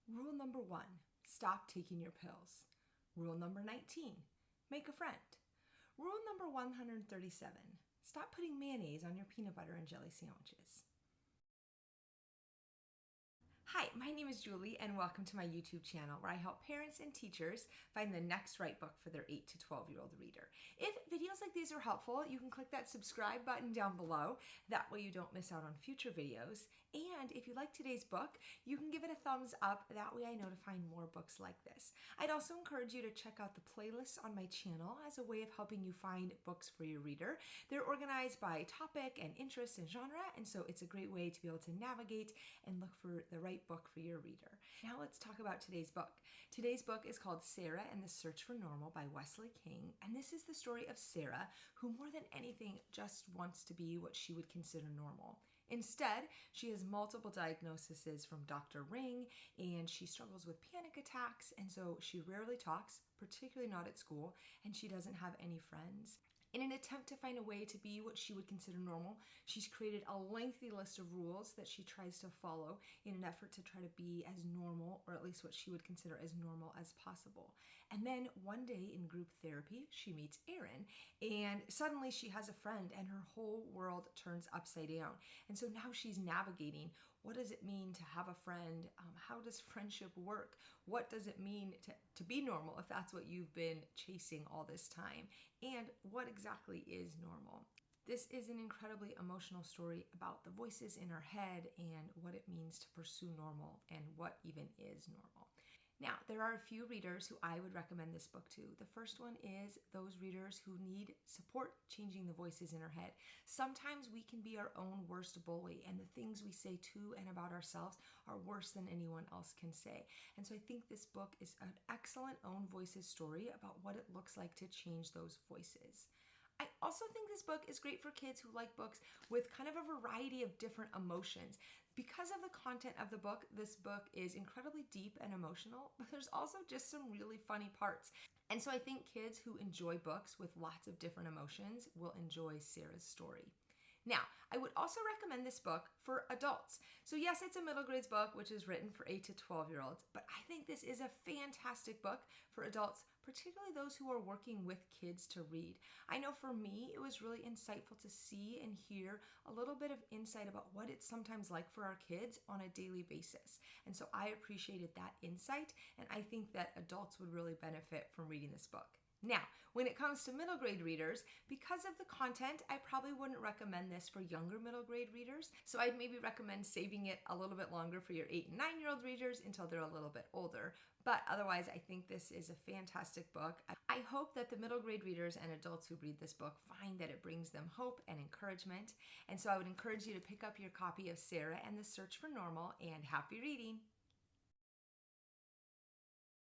Rule number 1, stop taking your pills. Rule number 19, make a friend. Rule number 137, stop putting mayonnaise on your peanut butter and jelly sandwiches. Hi, my name is Julie and welcome to my YouTube channel where I help parents and teachers find the next right book for their 8 to 12-year-old reader. If videos like these are helpful, you can click that subscribe button down below. That way you don't miss out on future videos. And if you like today's book, you can give it a thumbs up. That way I know to find more books like this. I'd also encourage you to check out the playlists on my channel as a way of helping you find books for your reader. They're organized by topic and interest and genre, and so it's a great way to be able to navigate and look for the right book for your reader. Now let's talk about today's book. Today's book is called Sara and the Search for Normal by Wesley King, and this is the story of Sara, who more than anything just wants to be what she would consider normal. Instead, she has multiple diagnoses from Dr. Ring, and she struggles with panic attacks, and so she rarely talks, particularly not at school, and she doesn't have any friends. In an attempt to find a way to be what she would consider normal, she's created a lengthy list of rules that she tries to follow in an effort to try to be as normal, or at least what she would consider as normal as possible. And then one day in group therapy, she meets Aaron, and suddenly she has a friend and her whole world turns upside down. And so now she's navigating, what does it mean to have a friend? How does friendship work? What does it mean to be normal if that's what you've been chasing all this time? And what exactly is normal? This is an incredibly emotional story about the voices in our head and what it means to pursue normal and what even is normal. Now, there are a few readers who I would recommend this book to. The first one is those readers who need support changing the voices in our head. Sometimes we can be our own worst bully, and the things we say to and about ourselves are worse than anyone else can say. And so I think this book is an excellent own voices story about what it looks like to change those voices. I also think this book is great for kids who like books with kind of a variety of different emotions. Because of the content of the book, this book is incredibly deep and emotional, but there's also just some really funny parts. And so I think kids who enjoy books with lots of different emotions will enjoy Sara's story. Now, I would also recommend this book for adults. So yes, it's a middle grades book, which is written for 8 to 12-year-olds, but I think this is a fantastic book for adults, particularly those who are working with kids to read. I know for me, it was really insightful to see and hear a little bit of insight about what it's sometimes like for our kids on a daily basis. And so I appreciated that insight, and I think that adults would really benefit from reading this book. Now, when it comes to middle grade readers, because of the content, I probably wouldn't recommend this for younger middle grade readers. So I'd maybe recommend saving it a little bit longer for your 8 and 9-year-old readers until they're a little bit older. But otherwise, I think this is a fantastic book. I hope that the middle grade readers and adults who read this book find that it brings them hope and encouragement. And so I would encourage you to pick up your copy of Sara and the Search for Normal, and happy reading.